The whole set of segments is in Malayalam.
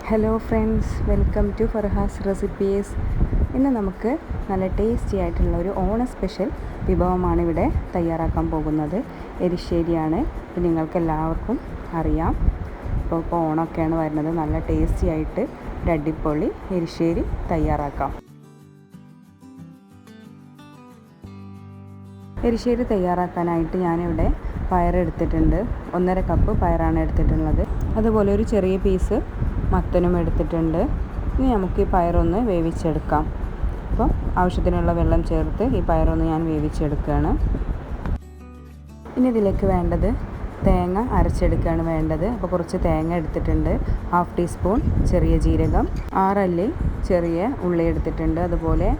Hello friends, welcome to Farha's recipes. ഇന്ന് നമുക്ക് നല്ല ടേസ്റ്റി ആയിട്ടുള്ള ഒരു ഓണ സ്പെഷ്യൽ വിഭവമാണ് ഇവിടെ തയ്യാറാക്കാൻ പോകുന്നത്. എരിശ്ശേരിയാണ്. ഇപ്പോൾ നിങ്ങൾക്കെല്ലാവർക്കും അറിയാം. ഇപ്പോൾ ഓണമൊക്കെയാണ് വരുന്നത്. നല്ല ടേസ്റ്റി ആയിട്ട് ഒരു അടിപൊളി എരിശ്ശേരി തയ്യാറാക്കാം. എരിശ്ശേരി തയ്യാറാക്കാനായിട്ട് ഞാനിവിടെ പയറെടുത്തിട്ടുണ്ട്. 1.5 കപ്പ് പയറാണ് എടുത്തിട്ടുള്ളത്. അതുപോലെ ഒരു ചെറിയ പീസ് മത്തനും എടുത്തിട്ടുണ്ട്. ഇനി നമുക്ക് ഈ പയറൊന്ന് വേവിച്ചെടുക്കാം. അപ്പോൾ ആവശ്യത്തിനുള്ള വെള്ളം ചേർത്ത് ഈ പയറൊന്ന് ഞാൻ വേവിച്ചെടുക്കുകയാണ്. ഇനി ഇതിലേക്ക് വേണ്ടത് തേങ്ങ അരച്ചെടുക്കുകയാണ് വേണ്ടത്. അപ്പോൾ കുറച്ച് തേങ്ങ എടുത്തിട്ടുണ്ട്. 1/2 ടീസ്പൂൺ ചെറിയ ജീരകം, 6 അല്ലി ചെറിയ ഉള്ളി എടുത്തിട്ടുണ്ട്. അതുപോലെ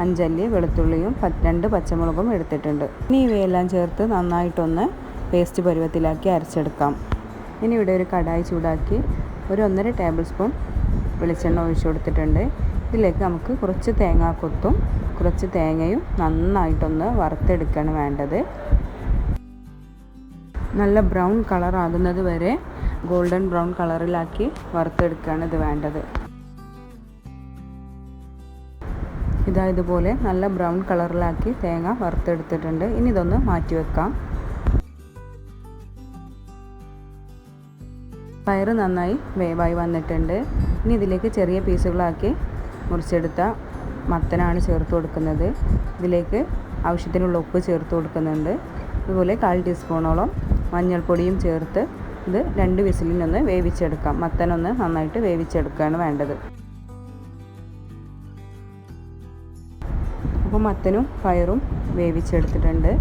5 അല്ലി വെളുത്തുള്ളിയും 2 പച്ചമുളകും എടുത്തിട്ടുണ്ട്. ഇനി ഇവയെല്ലാം ചേർത്ത് നന്നായിട്ടൊന്ന് പേസ്റ്റ് പരുവത്തിലാക്കി അരച്ചെടുക്കാം. ഇനി ഇവിടെ ഒരു കടായി ചൂടാക്കി ഒരു 1.5 ടേബിൾ സ്പൂൺ വെളിച്ചെണ്ണ ഒഴിച്ചു കൊടുത്തിട്ടുണ്ട്. ഇതിലേക്ക് നമുക്ക് കുറച്ച് തേങ്ങാക്കൊത്തും കുറച്ച് തേങ്ങയും നന്നായിട്ടൊന്ന് വറുത്തെടുക്കുകയാണ് വേണ്ടത്. നല്ല ബ്രൗൺ കളർ ആകുന്നത് വരെ ഗോൾഡൻ ബ്രൗൺ കളറിലാക്കി വറുത്തെടുക്കുകയാണ് ഇത് വേണ്ടത്. ഇതുപോലെ നല്ല ബ്രൗൺ കളറിലാക്കി തേങ്ങ വറുത്തെടുത്തിട്ടുണ്ട്. ഇനി ഇതൊന്ന് മാറ്റി വെക്കാം. പയർ നന്നായി വേവായി വന്നിട്ടുണ്ട്. ഇനി ഇതിലേക്ക് ചെറിയ പീസുകളാക്കി മുറിച്ചെടുത്ത മത്തനാണ് ചേർത്ത് കൊടുക്കുന്നത്. ഇതിലേക്ക് ആവശ്യത്തിനുള്ള ഉപ്പ് ചേർത്ത് കൊടുക്കുന്നുണ്ട്. അതുപോലെ 1/4 ടീസ്പൂണോളം മഞ്ഞൾപ്പൊടിയും ചേർത്ത് ഇത് 2 വിസിലിനൊന്ന് വേവിച്ചെടുക്കാം. മത്തനൊന്ന് നന്നായിട്ട് വേവിച്ചെടുക്കുകയാണ് വേണ്ടത്. അപ്പോൾ മത്തനും പയറും വേവിച്ചെടുത്തിട്ടുണ്ട്.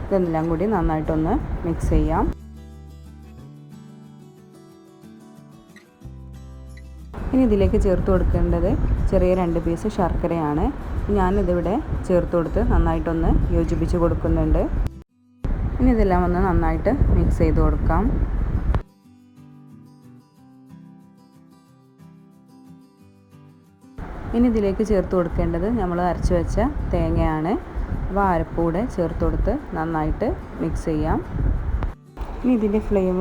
ഇതെല്ലാം കൂടി നന്നായിട്ടൊന്ന് മിക്സ് ചെയ്യാം. ഇനി ഇതിലേക്ക് ചേർത്ത് കൊടുക്കേണ്ടത് ചെറിയ 2 പീസ് ശർക്കരയാണ്. ഞാനിതിവിടെ ചേർത്ത് കൊടുത്ത് നന്നായിട്ടൊന്ന് യോജിപ്പിച്ച് കൊടുക്കുന്നുണ്ട്. ഇനി ഇതെല്ലാം ഒന്ന് നന്നായിട്ട് മിക്സ് ചെയ്ത് കൊടുക്കാം. ഇനി ഇതിലേക്ക് ചേർത്ത് കൊടുക്കേണ്ടത് നമ്മൾ അരച്ച് വെച്ച തേങ്ങയാണ്. അപ്പോൾ അരപ്പൂടെ ചേർത്ത് കൊടുത്ത് നന്നായിട്ട് മിക്സ് ചെയ്യാം. ഇനി ഇതിൻ്റെ ഫ്ലെയിം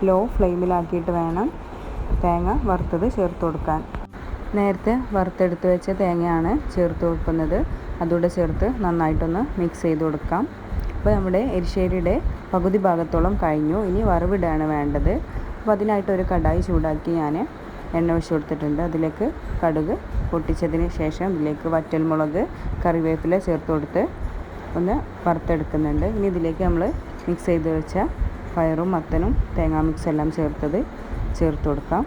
ലോ ഫ്ലെയിമിലാക്കിയിട്ട് വേണം തേങ്ങ വറുത്തത് ചേർത്ത് കൊടുക്കാൻ. നേരത്തെ വറുത്തെടുത്ത് വെച്ച തേങ്ങയാണ് ചേർത്ത് കൊടുക്കുന്നത്. അതുകൂടെ ചേർത്ത് നന്നായിട്ടൊന്ന് മിക്സ് ചെയ്ത് കൊടുക്കാം. അപ്പോൾ നമ്മുടെ എരിശ്ശേരിയുടെ പകുതി ഭാഗത്തോളം കഴിഞ്ഞു. ഇനി വറവിടാണ് വേണ്ടത്. അപ്പോൾ അതിനായിട്ടൊരു കടായി ചൂടാക്കി ഞാൻ എണ്ണ ഒഴിച്ച് കൊടുത്തിട്ടുണ്ട്. അതിലേക്ക് കടുക് പൊട്ടിച്ചതിന് ശേഷം ഇതിലേക്ക് വറ്റൽമുളക്, കറിവേപ്പില ചേർത്ത് കൊടുത്ത് ഒന്ന് വറുത്തെടുക്കുന്നുണ്ട്. ഇനി ഇതിലേക്ക് നമ്മൾ മിക്സ് ചെയ്ത് വെച്ച പയറും മത്തനും തേങ്ങാ മിക്സ് എല്ലാം ചേർത്ത് കൊടുക്കാം.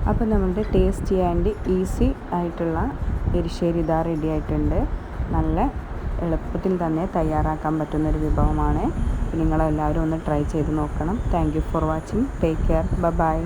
അപ്പോൾ നമ്മളുടെ ടേസ്റ്റി ആൻഡ് ഈസി ആയിട്ടുള്ള എരിശ്ശേരി ഇതാ റെഡി ആയിട്ടുണ്ട്. നല്ല എളുപ്പത്തിൽ തന്നെ തയ്യാറാക്കാൻ പറ്റുന്നൊരു വിഭവമാണ്. നിങ്ങളെല്ലാവരും ഒന്ന് ട്രൈ ചെയ്ത് നോക്കണം. Thank you for watching. Take care. By.